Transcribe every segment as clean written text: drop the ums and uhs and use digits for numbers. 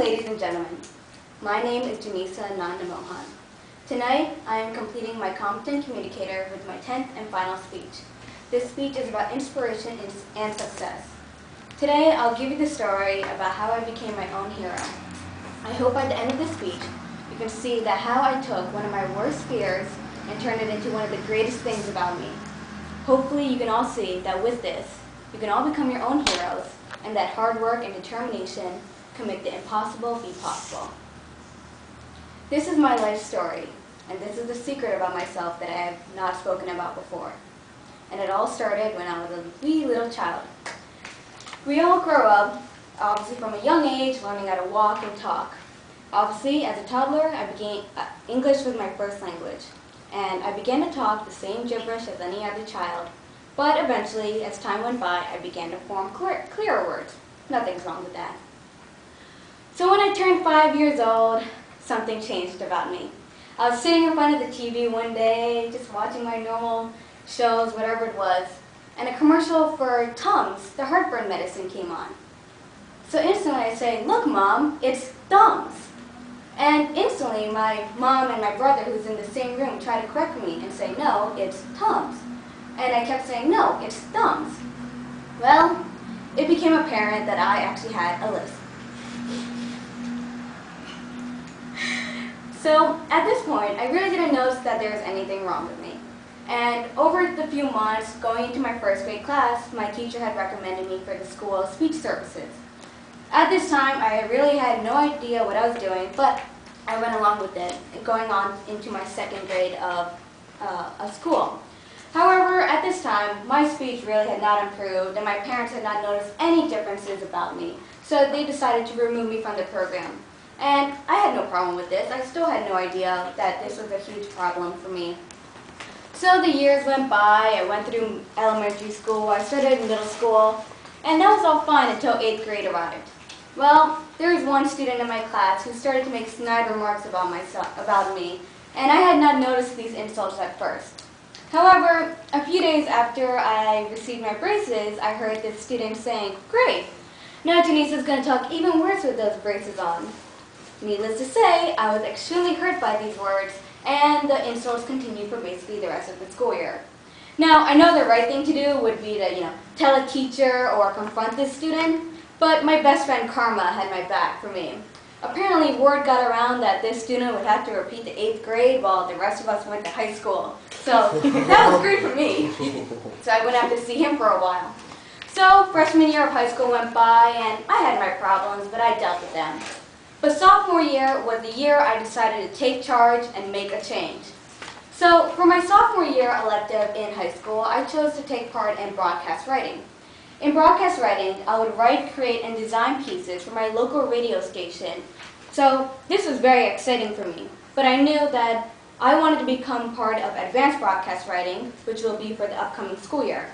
ladies and gentlemen. My name is Janisa Nandamohan. Tonight, I am completing my Competent Communicator with my 10th and final speech. This speech is about inspiration and success. Today, I'll give you the story about how I became my own hero. I hope at the end of this speech, you can see that how I took one of my worst fears and turned it into one of the greatest things about me. Hopefully, you can all see that with this, you can all become your own heroes, and that hard work and determination can make the impossible be possible. This is my life story, and this is the secret about myself that I have not spoken about before. And it all started when I was a wee little child. We all grow up, obviously from a young age, learning how to walk and talk. Obviously, as a toddler, English was my first language, and I began to talk the same gibberish as any other child. But eventually, as time went by, I began to form clearer words. Nothing's wrong with that. So when I turned 5 years old, something changed about me. I was sitting in front of the TV one day, just watching my normal shows, whatever it was, and a commercial for Tums, the heartburn medicine, came on. So instantly I say, "Look, Mom, it's Tums." And instantly my mom and my brother, who's in the same room, try to correct me and say, "No, it's Tums." And I kept saying, "No, it's Tums." Well, it became apparent that I actually had a lisp. So at this point, I really didn't notice that there was anything wrong with me. And over the few months, going into my first grade class, my teacher had recommended me for the school speech services. At this time, I really had no idea what I was doing, but I went along with it, going on into my second grade of school. However, at this time, my speech really had not improved, and my parents had not noticed any differences about me, so they decided to remove me from the program. And I had no problem with this. I still had no idea that this was a huge problem for me. So the years went by, I went through elementary school, I started middle school, and that was all fine until 8th grade arrived. Well, there was one student in my class who started to make snide remarks about me, and I had not noticed these insults at first. However, a few days after I received my braces, I heard this student saying, "Great, now Janice's going to talk even worse with those braces on." Needless to say, I was extremely hurt by these words, and the insults continued for basically the rest of the school year. Now, I know the right thing to do would be to, tell a teacher or confront this student, but my best friend Karma had my back for me. Apparently, word got around that this student would have to repeat the 8th grade while the rest of us went to high school. So that was great for me. So I wouldn't have to see him for a while. So freshman year of high school went by, and I had my problems, but I dealt with them. But sophomore year was the year I decided to take charge and make a change. So for my sophomore year elective in high school, I chose to take part in broadcast writing. In broadcast writing, I would write, create, and design pieces for my local radio station. So this was very exciting for me. But I knew that I wanted to become part of advanced broadcast writing, which will be for the upcoming school year.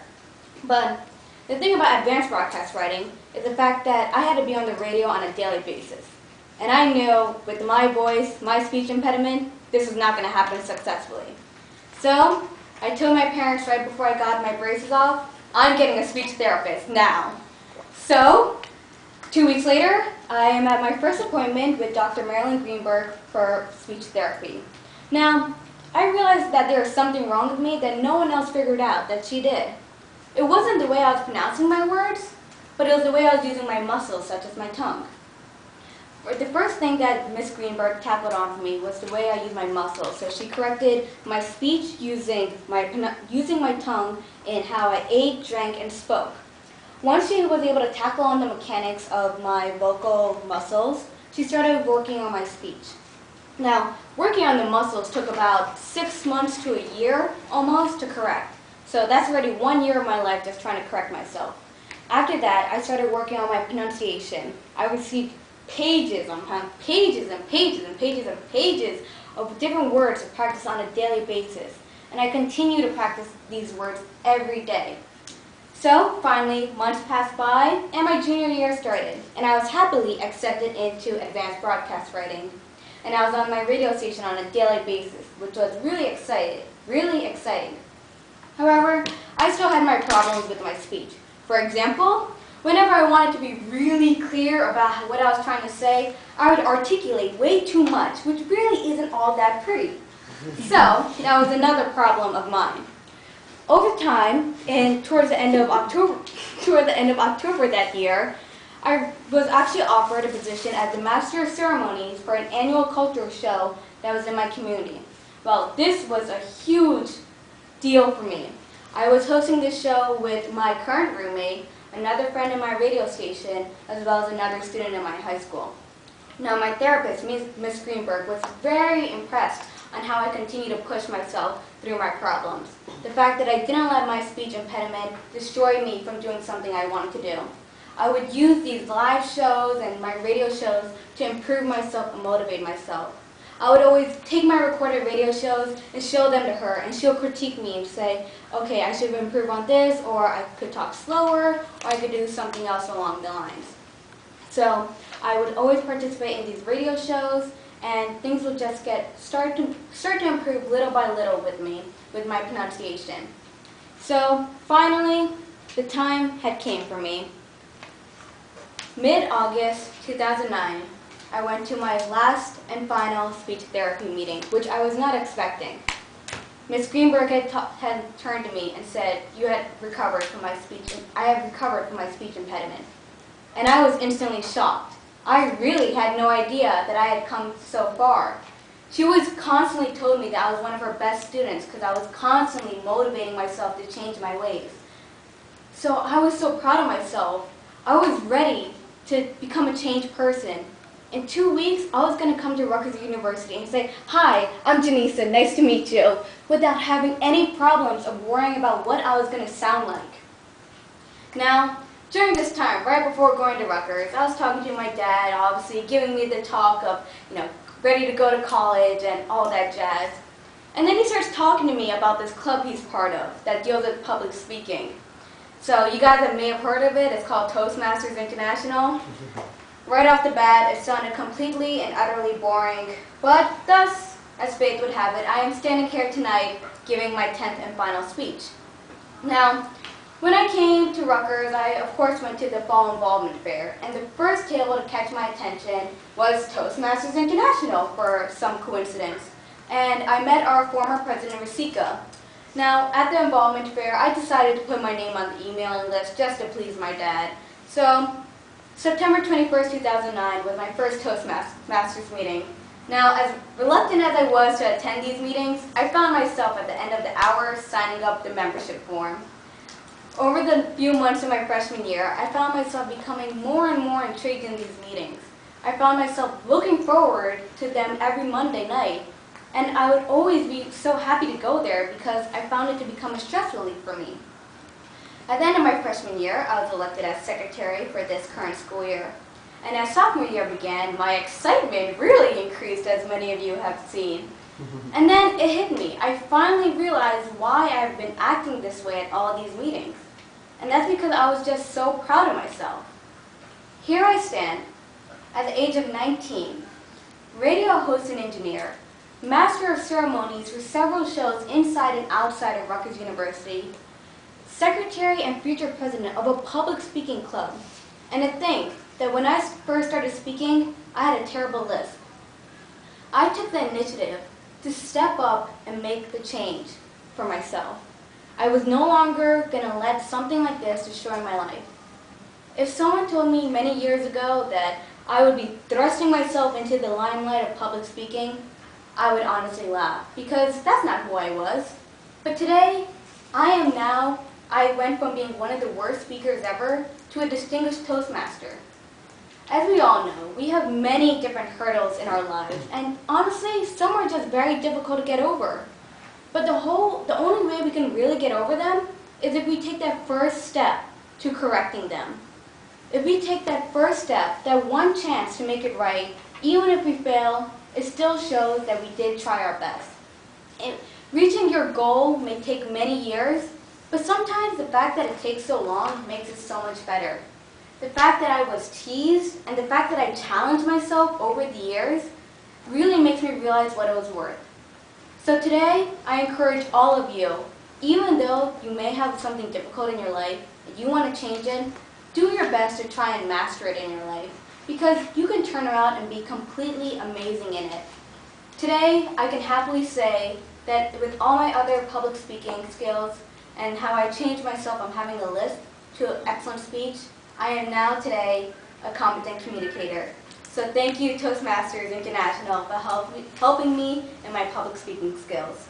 But the thing about advanced broadcast writing is the fact that I had to be on the radio on a daily basis. And I knew with my voice, my speech impediment, this was not going to happen successfully. So I told my parents right before I got my braces off, I'm getting a speech therapist now. So 2 weeks later, I am at my first appointment with Dr. Marilyn Greenberg for speech therapy. Now, I realized that there was something wrong with me that no one else figured out that she did. It wasn't the way I was pronouncing my words, but it was the way I was using my muscles, such as my tongue. The first thing that Ms. Greenberg tackled on for me was the way I use my muscles. So she corrected my speech using my tongue in how I ate, drank, and spoke. Once she was able to tackle on the mechanics of my vocal muscles, she started working on my speech. Now, working on the muscles took about 6 months to a year almost to correct. So that's already 1 year of my life just trying to correct myself. After that, I started working on my pronunciation. I received pages upon pages and pages and pages and pages of different words to practice on a daily basis. And I continue to practice these words every day. So finally, months passed by and my junior year started, and I was happily accepted into advanced broadcast writing. And I was on my radio station on a daily basis, which was really exciting. However, I still had my problems with my speech. For example, Whenever I wanted to be really clear about what I was trying to say, I would articulate way too much, which really isn't all that pretty. So, that was another problem of mine. Over time, and towards the end of October that year, I was actually offered a position as the Master of Ceremonies for an annual cultural show that was in my community. Well, this was a huge deal for me. I was hosting this show with my current roommate, another friend in my radio station, as well as another student in my high school. Now, my therapist, Miss Greenberg, was very impressed on how I continue to push myself through my problems. The fact that I didn't let my speech impediment destroy me from doing something I wanted to do. I would use these live shows and my radio shows to improve myself and motivate myself. I would always take my recorded radio shows and show them to her, and she'll critique me and say, okay, I should improve on this, or I could talk slower, or I could do something else along the lines. So I would always participate in these radio shows, and things would just start to improve little by little with me, with my pronunciation. So finally, the time had came for me. Mid-August 2009, I went to my last and final speech therapy meeting, which I was not expecting. Ms. Greenberg had turned to me and said, "You had recovered from my speech. I have recovered from my speech impediment." And I was instantly shocked. I really had no idea that I had come so far. She was constantly told me that I was one of her best students because I was constantly motivating myself to change my ways. So I was so proud of myself. I was ready to become a changed person. In 2 weeks, I was going to come to Rutgers University and say, "Hi, I'm Janisa, nice to meet you," without having any problems of worrying about what I was going to sound like. Now, during this time, right before going to Rutgers, I was talking to my dad, obviously giving me the talk of, ready to go to college and all that jazz. And then he starts talking to me about this club he's part of that deals with public speaking. So you guys may have heard of it. It's called Toastmasters International. Right off the bat, it sounded completely and utterly boring. But thus, as fate would have it, I am standing here tonight giving my 10th and final speech. Now, when I came to Rutgers, I of course went to the Fall Involvement Fair, and the first table to catch my attention was Toastmasters International for some coincidence. And I met our former president, Rasika. Now, at the Involvement Fair, I decided to put my name on the emailing list just to please my dad. So, September 21st, 2009 was my first Toastmasters meeting. Now, as reluctant as I was to attend these meetings, I found myself at the end of the hour signing up the membership form. Over the few months of my freshman year, I found myself becoming more and more intrigued in these meetings. I found myself looking forward to them every Monday night, and I would always be so happy to go there because I found it to become a stress relief for me. At the end of my freshman year, I was elected as secretary for this current school year. And as sophomore year began, my excitement really increased, as many of you have seen. And then it hit me. I finally realized why I've been acting this way at all these meetings. And that's because I was just so proud of myself. Here I stand, at the age of 19, radio host and engineer, master of ceremonies for several shows inside and outside of Rutgers University, secretary and future president of a public speaking club. And to think that when I first started speaking, I had a terrible lisp. I took the initiative to step up and make the change for myself. I was no longer going to let something like this destroy my life. If someone told me many years ago that I would be thrusting myself into the limelight of public speaking, I would honestly laugh, because that's not who I was. But today, I went from being one of the worst speakers ever to a distinguished Toastmaster. As we all know, we have many different hurdles in our lives, and honestly, some are just very difficult to get over. But the only way we can really get over them is if we take that first step to correcting them. If we take that first step, that one chance to make it right, even if we fail, it still shows that we did try our best. Reaching your goal may take many years, but sometimes the fact that it takes so long makes it so much better. The fact that I was teased and the fact that I challenged myself over the years really makes me realize what it was worth. So today, I encourage all of you, even though you may have something difficult in your life and you want to change it, do your best to try and master it in your life, because you can turn around and be completely amazing in it. Today, I can happily say that with all my other public speaking skills and how I changed myself from having a lisp to excellent speech, I am now today a competent communicator. So thank you, Toastmasters International, for helping me in my public speaking skills.